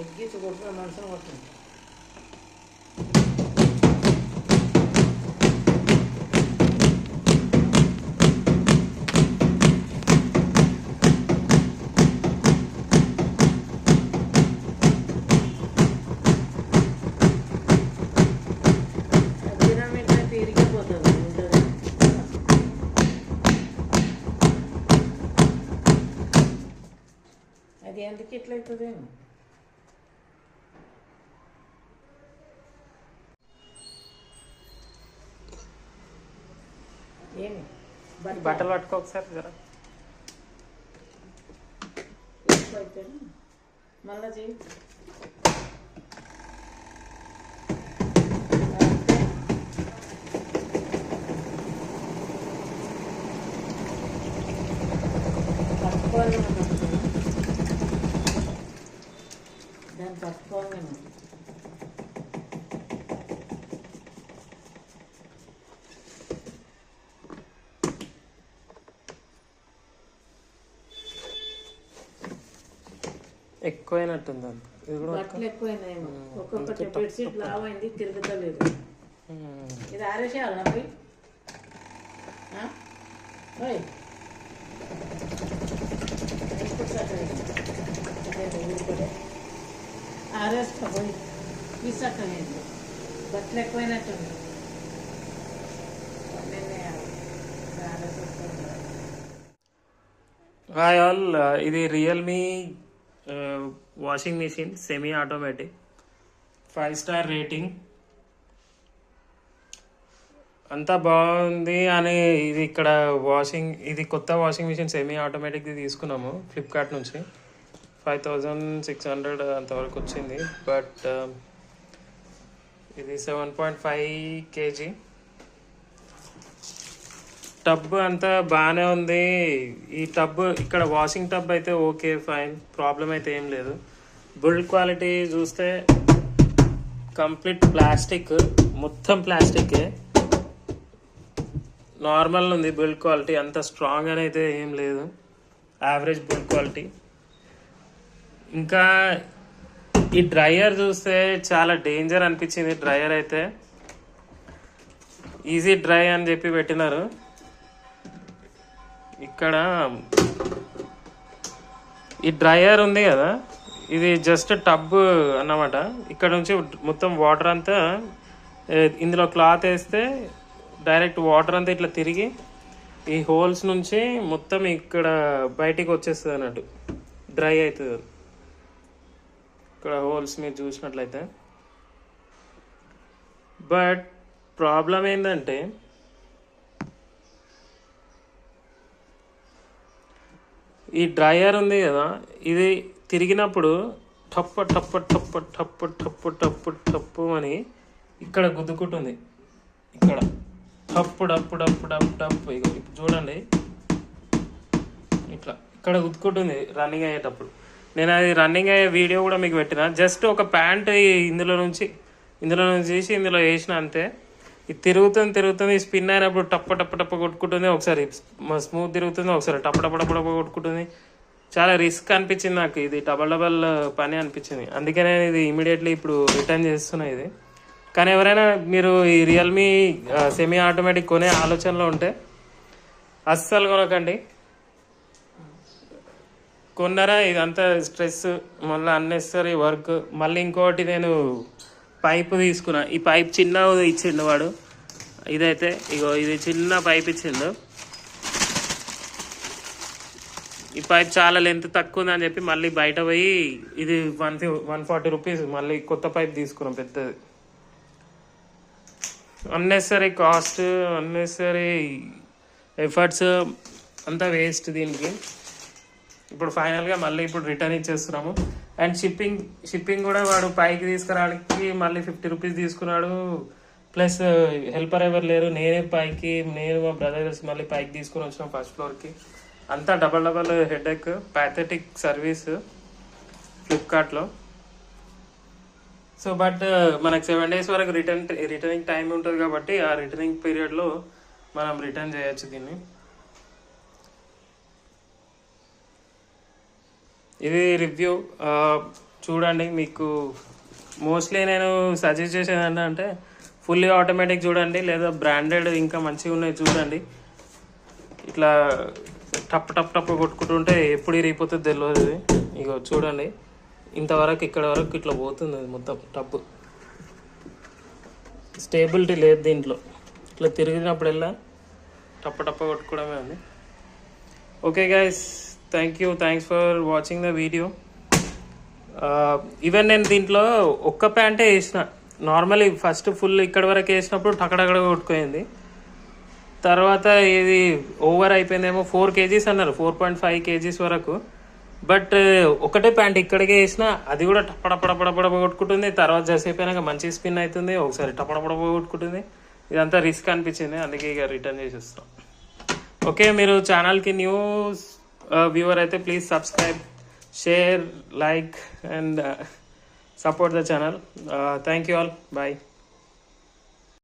ఎగ్గిసి కొట్టుకుని మనసును కొట్టింది. అది ఎందుకు ఇట్లయితుందేమో. ఏమి బట్టలు పట్టుకో ఒకసారి జర అయితే మళ్ళా చెయ్యి. పట్టుకోవాలి దాన్ని పట్టుకోవాలి. ఎక్కువైనట్టుంది అంత. బట్టలు ఎక్కువైనాయేమో. ఒక్కొక్కటి బెడ్షీట్ లావ్ అయింది, తిరుగుతలేదు. ఇది ఆరేసేయాలన్నా పోయి ఆరేస్తా పోయి తీసక్కలేదు. బట్టలు ఎక్కువైనట్టుంది. హాయ్ ఆల్, ఇది Realme washing machine semi automatic 5 star rating. అంతా బాగుంది అని ఇది ఇక్కడ ఇది కొత్త వాషింగ్ మిషన్ సెమీ ఆటోమేటిక్ తీసుకున్నాము ఫ్లిప్కార్ట్ నుంచి. 5600 అంతవరకు వచ్చింది. బట్ ఇది 7.5 kg. టబ్ అంతా బాగానే ఉంది. ఈ టబ్ ఇక్కడ వాషింగ్ టబ్ అయితే ఓకే ఫైన్, ప్రాబ్లం అయితే ఏం లేదు. బిల్డ్ క్వాలిటీ చూస్తే కంప్లీట్ ప్లాస్టిక్, మొత్తం ప్లాస్టికే. నార్మల్ ఉంది బిల్డ్ క్వాలిటీ, అంత స్ట్రాంగ్ అని అయితే ఏం లేదు, యావరేజ్ బిల్డ్ క్వాలిటీ. ఇంకా ఈ డ్రైయర్ చూస్తే చాలా డేంజర్ అనిపించింది. డ్రైయర్ అయితే ఈజీ డ్రై అని చెప్పి పెట్టినారు. ఇక్కడ ఈ డ్రైయర్ ఉంది కదా, ఇది జస్ట్ టబ్ అన్నమాట. ఇక్కడ నుంచి మొత్తం వాటర్ అంతా ఇందులో క్లాత్ వేస్తే డైరెక్ట్ వాటర్ అంతా ఇట్లా తిరిగి ఈ హోల్స్ నుంచి మొత్తం ఇక్కడ బయటికి వచ్చేస్తుంది అన్నట్టు, డ్రై అవుతుంది. ఇక్కడ హోల్స్ మీరు చూసినట్లయితే. బట్ ప్రాబ్లం ఏంటంటే ఈ డ్రైయర్ ఉంది కదా, ఇది తిరిగినప్పుడు టప్పు టప్పు టప్పు టప్పు టప్పు టప్పు టప్పు అని ఇక్కడ గుద్దుకుంటుంది. ఇక్కడ టప్పు డప్పు డప్పు డప్పు డప్పు ఇప్పుడు చూడండి, ఇట్లా ఇక్కడ గుద్దుకుంటుంది రన్నింగ్ అయ్యేటప్పుడు. నేను అది రన్నింగ్ అయ్యే వీడియో కూడా మీకు పెట్టిన. జస్ట్ ఒక ప్యాంట్ ఇందులో నుంచి తీసి ఇందులో వేసిన అంతే. ఇది తిరుగుతుంది స్పిన్ అయినప్పుడు టప్ప టప్ప టప్ప కొట్టుకుంటుంది. ఒకసారి స్మూత్ తిరుగుతుంది, ఒకసారి టప్ప టప్ప టప్ప టప్ప కొట్టుకుంటుంది. చాలా రిస్క్ అనిపించింది నాకు, ఇది డబల్ పని అనిపించింది. అందుకే నేను ఇది ఇమీడియట్లీ ఇప్పుడు రిటర్న్ చేస్తున్నా ఇది. కానీ ఎవరైనా మీరు ఈ రియల్మీ సెమీ ఆటోమేటిక్ కొనే ఆలోచనలో ఉంటే అస్సలు కొనకండి. కొన్నారా ఇదంతా స్ట్రెస్, మళ్ళీ అన్నెసరీ వర్క్. మళ్ళీ ఇంకోటి నేను పైపు తీసుకున్నా. ఈ పైప్ చిన్న ఇచ్చిండు వాడు. ఇదైతే ఇగో ఇది చిన్న పైప్ ఇచ్చిండు. ఈ పైప్ చాలా లెంత్ తక్కువ ఉందని చెప్పి మళ్ళీ బయట పోయి ఇది 140 రూపీస్ మళ్ళీ కొత్త పైప్ తీసుకున్నాం పెద్దది. అన్నెసరీ కాస్ట్, అన్నెసరీ ఎఫర్ట్స్ అంతా వేస్ట్ దీనికి. ఇప్పుడు ఫైనల్గా మళ్ళీ ఇప్పుడు రిటర్న్ ఇచ్చేస్తున్నాము. అండ్ షిప్పింగ్ కూడా వాడు పైకి తీసుకురావడానికి మళ్ళీ 50 రూపీస్ తీసుకున్నాడు. ప్లస్ హెల్పర్ ఎవరు లేరు, నేను మా బ్రదర్స్ మళ్ళీ పైకి తీసుకుని వచ్చినాం ఫస్ట్ ఫ్లోర్కి. అంతా డబల్ హెడేక్, ప్యాథెటిక్ సర్వీస్ ఫ్లిప్కార్ట్లో. సో బట్ మనకు 7 days వరకు రిటర్నింగ్ టైం ఉంటుంది కాబట్టి ఆ రిటర్నింగ్ పీరియడ్లో మనం రిటర్న్ చేయొచ్చు దీన్ని. ఇది రివ్యూ. చూడండి. మీకు మోస్ట్లీ నేను సజెస్ట్ చేసేది ఏంటంటే ఫుల్లీ ఆటోమేటిక్ చూడండి, లేదా బ్రాండెడ్ ఇంకా మంచిగా ఉన్నాయి చూడండి. ఇట్లా టప్ టప్ టప్ కొట్టుకుంటుంటే ఎప్పుడు ఇరిగిపోతుంది తెలియదు. ఇగో చూడండి, ఇంతవరకు ఇక్కడ వరకు ఇట్లా పోతుంది అది మొత్తం టప్పు. స్టేబిలిటీ లేదు దీంట్లో, ఇట్లా తిరిగినప్పుడల్లా టప్ప టప్ప కొట్టుకోవడమే ఉంది. Okay guys, thanks for watching the video. Even నేను దీంట్లో ఒక్క ప్యాంటే వేసిన. నార్మల్లీ ఫస్ట్ ఫుల్ ఇక్కడ వరకు వేసినప్పుడు టకటకడ కొట్టుకోయింది. తర్వాత ఇది ఓవర్ అయిపోయిందేమో. 4 kgs అన్నారు, 4.5 kgs వరకు. బట్ ఒకటే ప్యాంట్ ఇక్కడికే వేసిన, అది కూడా టపడపడపడపడ కొట్టుకుంటుంది. తర్వాత జసేపోయినాక మంచి స్పిన్ అవుతుంది, ఒకసారి టపడపడ కొట్టుకుంటుంది. ఇదంతా రిస్క్ అనిపించింది, అందుకే ఇక రిటర్న్ చేసేస్తాం. ఓకే, మీరు ఛానల్కి న్యూ వ్యూవర్ అయితే please subscribe, share, like and support the channel. Thank you all. Bye.